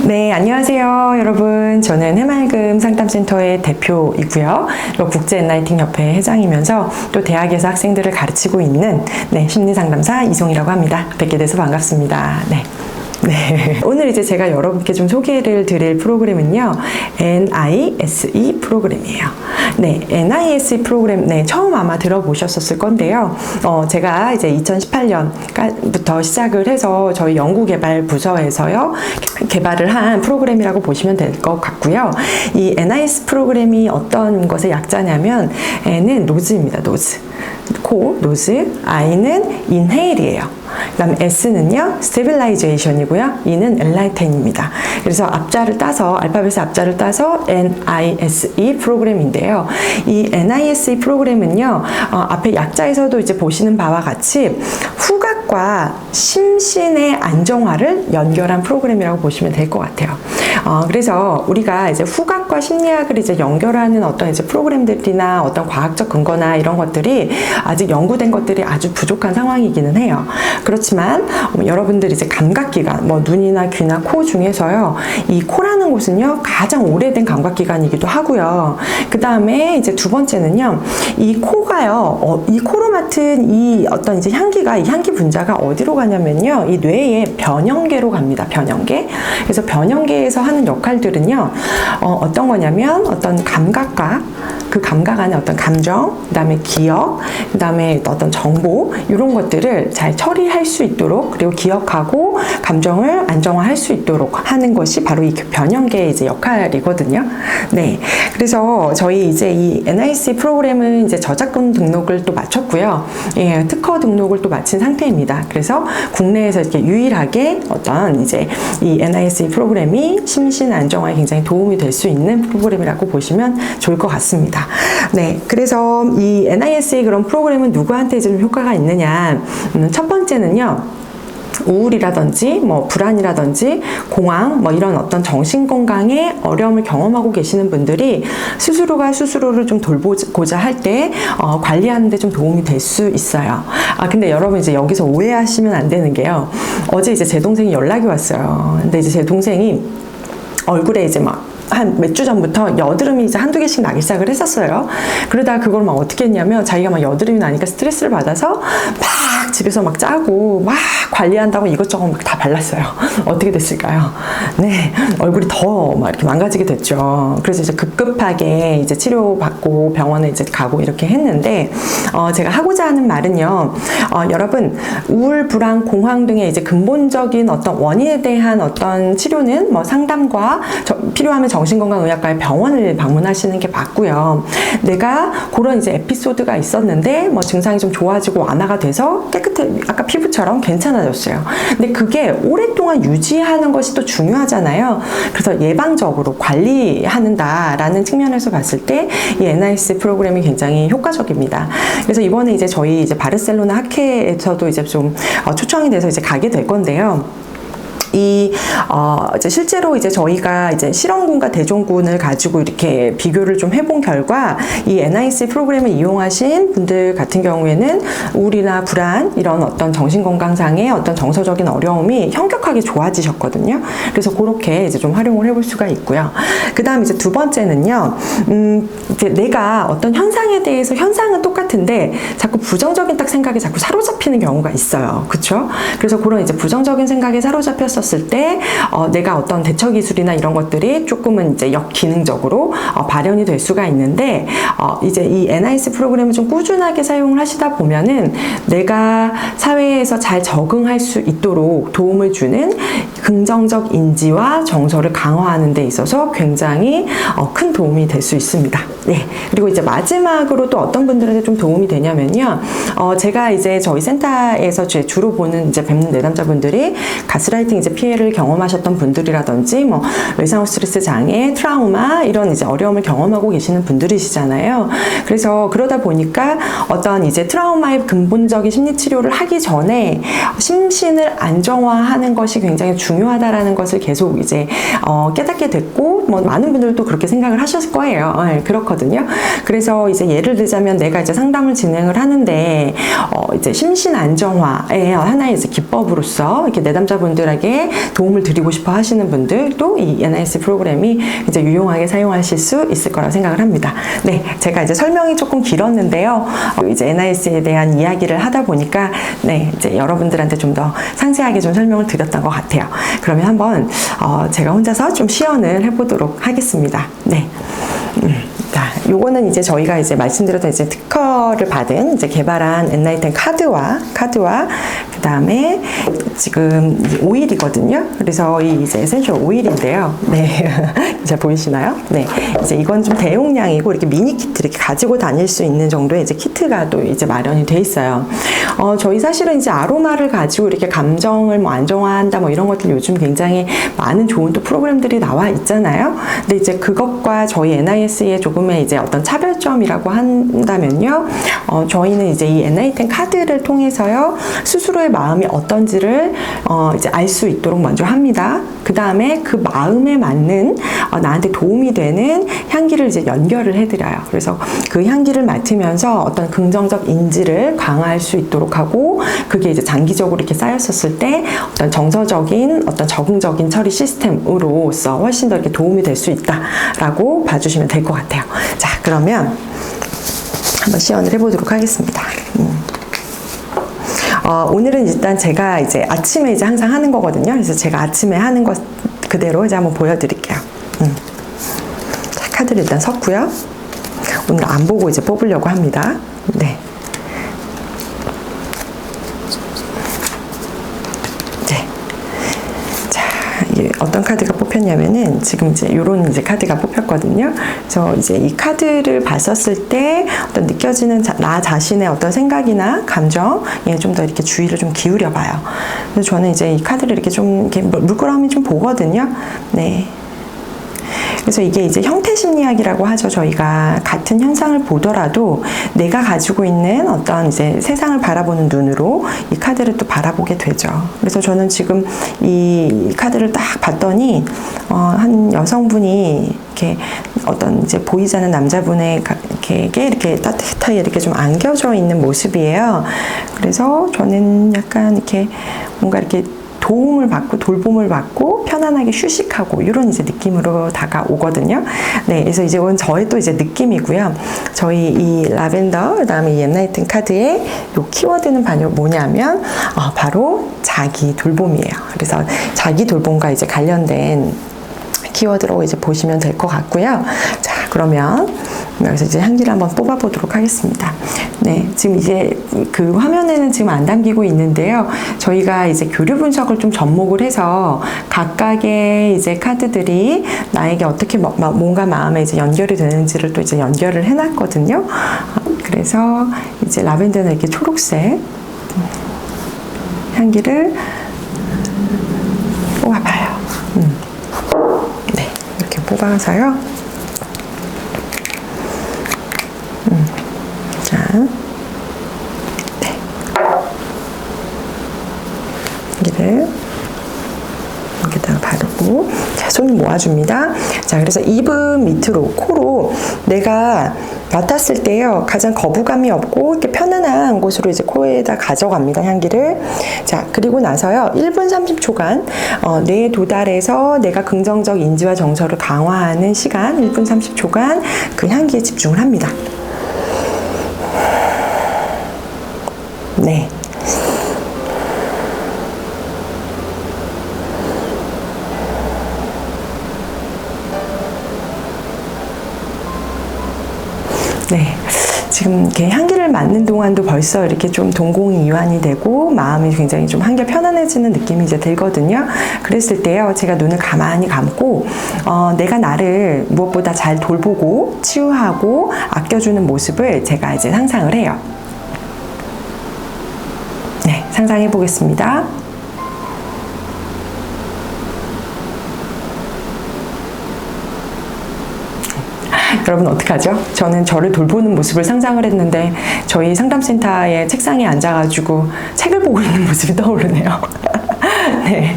네, 안녕하세요, 여러분. 저는 해맑음 상담센터의 대표이고요. 또 국제 엔라이팅 협회 회장이면서 또 대학에서 학생들을 가르치고 있는 심리상담사 이송이라고 합니다. 뵙게 돼서 반갑습니다. 네. 오늘 이제 제가 여러분께 좀 소개를 드릴 프로그램은요, NISE 프로그램이에요. 네, NISE 프로그램, 처음 아마 들어보셨었을 건데요. 제가 이제 2018년부터 시작을 해서 저희 연구개발 부서에서요, 개발을 한 프로그램이라고 보시면 될 것 같고요. 이 NISE 프로그램이 어떤 것의 약자냐면, N은 노즈입니다, 노즈. 코, 노즈, I는 inhale이에요. 그 다음 S는요, stabilization이고요. E는 enlighten입니다. 그래서 앞자를 따서, 알파벳의 앞자를 따서 NISE 프로그램인데요. 이 NISE 프로그램은요, 앞에 약자에서도 이제 보시는 바와 같이 후각과 심신의 안정화를 연결한 프로그램이라고 보시면 될 것 같아요. 그래서 우리가 이제 후각과 심리학을 이제 연결하는 어떤 이제 프로그램들이나 어떤 과학적 근거나 이런 것들이 아직 연구된 것들이 아주 부족한 상황이기는 해요. 그렇지만 여러분들 이제 감각기관, 눈이나 귀나 코 중에서요, 이 코라는 곳은요 가장 오래된 감각기관이기도 하고요. 그 다음에 이제 두 번째는요, 이 코가요, 이 코로 맡은 이 어떤 이제 향기가, 이 향기 분자가 어디로 가냐면요, 이 뇌의 변형계로 갑니다. 변형계. 그래서 변형계에서 하는 역할들은요, 어떤 거냐면 어떤 감각과 그 감각 안에 어떤 감정, 그 다음에 기억, 그 다음에 어떤 정보, 이런 것들을 잘 처리할 수 있도록, 그리고 기억하고 감정을 안정화할 수 있도록 하는 것이 바로 이 변형계의 이제 역할이거든요. 네. 그래서 저희 이제 이 NISE 프로그램은 이제 저작권 등록을 또 마쳤고요. 예, 특허 등록을 또 마친 상태입니다. 그래서 국내에서 이렇게 유일하게 어떤 이제 이 NISE 프로그램이 심신 안정화에 굉장히 도움이 될 수 있는 프로그램이라고 보시면 좋을 것 같습니다. 네, 그래서 이 NISE 그런 프로그램은 누구한테 좀 효과가 있느냐? 첫 번째는요, 우울이라든지 불안이라든지 공황 이런 어떤 정신건강에 어려움을 경험하고 계시는 분들이 스스로가 스스로를 좀 돌보고자 할 때 관리하는 데 좀 도움이 될 수 있어요. 근데 여러분 이제 여기서 오해하시면 안 되는 게요, 어제 이제 제 동생이 연락이 왔어요. 근데 이제 제 동생이 얼굴에 이제 한 몇 주 전부터 여드름이 이제 한두 개씩 나기 시작을 했었어요. 그러다가 그걸 어떻게 했냐면, 자기가 여드름이 나니까 스트레스를 받아서 막 집에서 짜고 막 관리한다고 이것저것 다 발랐어요. 어떻게 됐을까요? 네, 얼굴이 더 이렇게 망가지게 됐죠. 그래서 이제 급급하게 이제 치료받고 병원에 이제 가고 이렇게 했는데, 제가 하고자 하는 말은요, 여러분, 우울, 불안, 공황 등의 이제 근본적인 어떤 원인에 대한 어떤 치료는 상담과 필요하면 정신건강의학과의 병원을 방문하시는 게 맞고요. 내가 그런 이제 에피소드가 있었는데 증상이 좀 좋아지고 완화가 돼서 깨끗해, 아까 피부처럼 괜찮아졌어요. 근데 그게 오랫동안 유지하는 것이 또 중요하잖아요. 그래서 예방적으로 관리하는다라는 측면에서 봤을 때 이 NISE 프로그램이 굉장히 효과적입니다. 그래서 이번에 이제 저희 이제 바르셀로나 학회에서도 이제 좀 초청이 돼서 이제 가게 될 건데요. 이제 실제로 이제 저희가 이제 실험군과 대종군을 가지고 이렇게 비교를 좀 해본 결과, 이 NISE 프로그램을 이용하신 분들 같은 경우에는 우울이나 불안, 이런 어떤 정신건강상의 어떤 정서적인 어려움이 현격하게 좋아지셨거든요. 그래서 그렇게 이제 좀 활용을 해볼 수가 있고요. 그 다음 이제 두 번째는요, 이제 내가 어떤 현상에 대해서, 현상은 똑같은데 자꾸 부정적인 생각에 자꾸 사로잡히는 경우가 있어요. 그쵸? 그래서 그런 이제 부정적인 생각에 사로잡혔을 때 내가 어떤 대처 기술이나 이런 것들이 조금은 이제 역기능적으로 발현이 될 수가 있는데, 이제 이 NISE 프로그램을 좀 꾸준하게 사용을 하시다 보면은 내가 사회에서 잘 적응할 수 있도록 도움을 주는 긍정적 인지와 정서를 강화하는 데 있어서 굉장히 큰 도움이 될 수 있습니다. 네. 그리고 이제 마지막으로 또 어떤 분들한테 좀 도움이 되냐면요, 제가 이제 저희 센터에서 주로 보는 이제 뵙는 내담자분들이 가스라이팅 이제 피해를 경험하셨던 분들이라든지 외상후 스트레스 장애, 트라우마 이런 이제 어려움을 경험하고 계시는 분들이시잖아요. 그래서 그러다 보니까 어떤 이제 트라우마의 근본적인 심리 치료를 하기 전에 심신을 안정화하는 것이 굉장히 중요하다라는 것을 계속 이제 깨닫게 됐고, 많은 분들도 그렇게 생각을 하셨을 거예요. 네, 그렇거든요. 그래서 이제 예를 들자면 내가 이제 상담을 진행을 하는데 이제 심신 안정화의 하나의 이제 기법으로서 이렇게 내담자분들에게 도움을 도움을 드리고 싶어 하시는 분들도 이 NIS 프로그램이 이제 유용하게 사용하실 수 있을 거라고 생각을 합니다. 네, 제가 이제 설명이 조금 길었는데요. 이제 NIS에 대한 이야기를 하다 보니까 네, 이제 여러분들한테 좀 더 상세하게 좀 설명을 드렸던 것 같아요. 그러면 한번 제가 혼자서 좀 시연을 해보도록 하겠습니다. 네. 자, 요거는 이제 저희가 이제 말씀드렸던 이제 특허를 받은 이제 개발한 엔라이튼 카드와 그 다음에 지금 오일이거든요. 그래서 이 이제 에센셜 오일인데요. 네. 잘 보이시나요? 네. 이제 이건 좀 대용량이고 이렇게 미니 키트 이렇게 가지고 다닐 수 있는 정도의 이제 키트가 또 이제 마련이 돼 있어요. 저희 사실은 이제 아로마를 가지고 이렇게 감정을 뭐 안정화한다 뭐 이런 것들 요즘 굉장히 많은 좋은 또 프로그램들이 나와 있잖아요. 근데 이제 그것과 저희 NIS의 조금의 이제 어떤 차별점이라고 한다면요. 저희는 이제 이 엔라이튼 카드를 통해서요. 스스로의 마음이 어떤지를 이제 알 수 있도록 먼저 합니다. 그 다음에 그 마음에 맞는 나한테 도움이 되는 향기를 이제 연결을 해드려요. 그래서 그 향기를 맡으면서 어떤 긍정적 인지를 강화할 수 있도록 하고 그게 이제 장기적으로 이렇게 쌓였었을 때 어떤 정서적인 어떤 적응적인 처리 시스템으로서 훨씬 더 이렇게 도움이 될 수 있다라고 봐주시면 될 것 같아요. 자, 그러면 한번 시연을 해보도록 하겠습니다. 오늘은 일단 제가 이제 아침에 이제 항상 하는 거거든요. 그래서 제가 아침에 하는 것 그대로 이제 한번 보여드릴게요. 자, 카드를 일단 섞고요. 오늘 안 보고 이제 뽑으려고 합니다. 네. 네. 자, 이게 어떤 카드가 뽑혔냐면은 지금 이제 요런 이제 카드가 뽑혔거든요. 그래서 이제 이 카드를 봤었을 때 어떤 느껴지는 나 자신의 어떤 생각이나 감정에 좀 더 이렇게 주의를 좀 기울여 봐요. 그래서 저는 이제 이 카드를 이렇게 좀 이렇게 물끄러미 좀 보거든요. 네. 그래서 이게 이제 형태 심리학이라고 하죠. 저희가 같은 현상을 보더라도 내가 가지고 있는 어떤 이제 세상을 바라보는 눈으로 이 카드를 또 바라보게 되죠. 그래서 저는 지금 이 카드를 딱 봤더니 한 여성분이 이렇게 어떤 이제 보이지 않는 남자분에게 이렇게 따뜻하게 이렇게 좀 안겨져 있는 모습이에요. 그래서 저는 약간 이렇게 뭔가 이렇게 도움을 받고 돌봄을 받고 편안하게 휴식하고 이런 이제 느낌으로 다가오거든요. 네, 그래서 이제 이건 저의 또 이제 느낌이고요. 저희 이 라벤더 그다음에 이 엔라이튼 카드의 요 키워드는 뭐냐면 바로 자기 돌봄이에요. 그래서 자기 돌봄과 이제 관련된 키워드로 이제 보시면 될 것 같고요. 자, 그러면 여기서 이제 향기를 한번 뽑아보도록 하겠습니다. 네, 지금 이제 그 화면에는 지금 안 담기고 있는데요. 저희가 이제 교류 분석을 좀 접목을 해서 각각의 이제 카드들이 나에게 어떻게 뭔가 마음에 이제 연결이 되는지를 또 이제 연결을 해놨거든요. 그래서 이제 라벤더는 이렇게 초록색 향기를 뽑아봐요. 네, 이렇게 뽑아서요. 자, 네. 여기를 여기다가 바르고, 자, 손을 모아줍니다. 자, 그래서 입은 밑으로, 코로 내가 맡았을 때요, 가장 거부감이 없고 이렇게 편안한 곳으로 이제 코에다 가져갑니다, 향기를. 자, 그리고 나서요, 1분 30초간 뇌에 도달해서 내가 긍정적 인지와 정서를 강화하는 시간, 1분 30초간 그 향기에 집중을 합니다. 네. 네. 지금 이렇게 향기를 맡는 동안도 벌써 이렇게 좀 동공이 이완이 되고 마음이 굉장히 좀 한결 편안해지는 느낌이 이제 들거든요. 그랬을 때요, 제가 눈을 가만히 감고 내가 나를 무엇보다 잘 돌보고 치유하고 아껴주는 모습을 제가 이제 상상을 해요. 네, 상상해 보겠습니다. 여러분 어떡하죠? 저는 저를 돌보는 모습을 상상을 했는데 저희 상담센터의 책상에 앉아가지고 책을 보고 있는 모습이 떠오르네요. 네.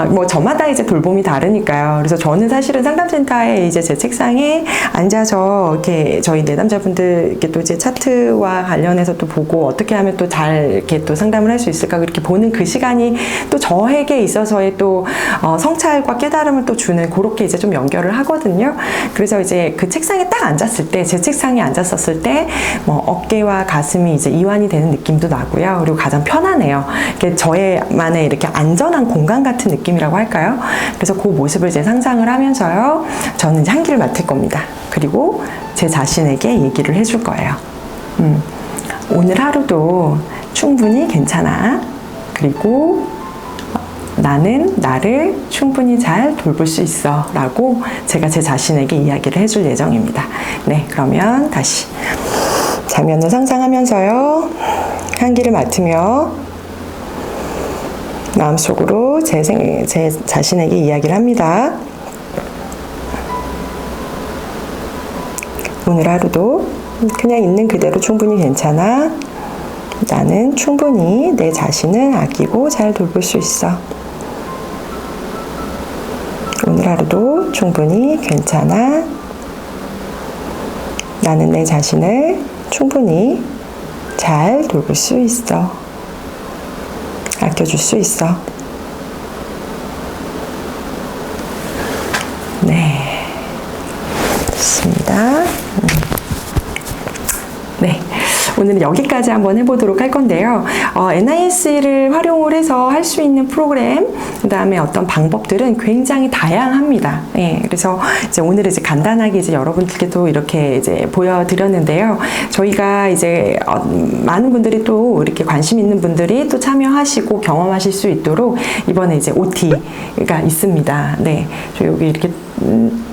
뭐 저마다 이제 돌봄이 다르니까요. 그래서 저는 사실은 상담센터에 이제 제 책상에 앉아서 이렇게 저희 내담자분들 이렇게 또 이제 차트와 관련해서 또 보고 어떻게 하면 또 잘 이렇게 또 상담을 할 수 있을까 그렇게 보는 그 시간이 또 저에게 있어서의 또 성찰과 깨달음을 또 주는 그렇게 이제 좀 연결을 하거든요. 그래서 이제 그 책상에 딱 앉았을 때, 제 책상에 앉았었을 때 뭐 어깨와 가슴이 이제 이완이 되는 느낌도 나고요. 그리고 가장 편하네요. 이게 저의만의 이렇게 안전한 공간 같은 느낌이라고 할까요? 그래서 그 모습을 이제 상상을 하면서요. 저는 이제 향기를 맡을 겁니다. 그리고 제 자신에게 얘기를 해줄 거예요. 오늘 하루도 충분히 괜찮아. 그리고 나는 나를 충분히 잘 돌볼 수 있어 라고 제가 제 자신에게 이야기를 해줄 예정입니다. 네, 그러면 다시 장면을 상상하면서요. 향기를 맡으며 마음속으로 제 자신에게 이야기를 합니다. 오늘 하루도 그냥 있는 그대로 충분히 괜찮아. 나는 충분히 내 자신을 아끼고 잘 돌볼 수 있어. 오늘 하루도 충분히 괜찮아. 나는 내 자신을 충분히 잘 돌볼 수 있어. 아껴줄 수 있어. 네. 좋습니다. 네. 오늘은 여기까지 한번 해보도록 할 건데요. NIS를 활용을 해서 할 수 있는 프로그램, 그 다음에 어떤 방법들은 굉장히 다양합니다. 예, 그래서 이제 오늘은 이제 간단하게 이제 여러분들께도 이렇게 이제 보여드렸는데요. 저희가 이제 많은 분들이 또 이렇게 관심 있는 분들이 또 참여하시고 경험하실 수 있도록 이번에 이제 OT가 있습니다. 네, 저 여기 이렇게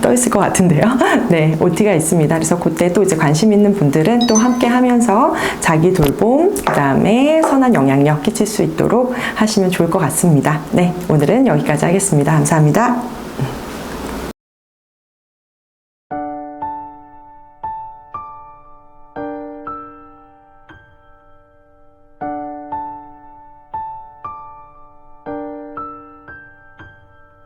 떠 있을 것 같은데요. 네, OT가 있습니다. 그래서 그때 또 이제 관심 있는 분들은 또 함께 하면서 자기 돌봄, 그 다음에 선한 영향력 끼칠 수 있도록 하시면 좋을 것 같습니다. 네, 오늘은 여기까지 하겠습니다. 감사합니다.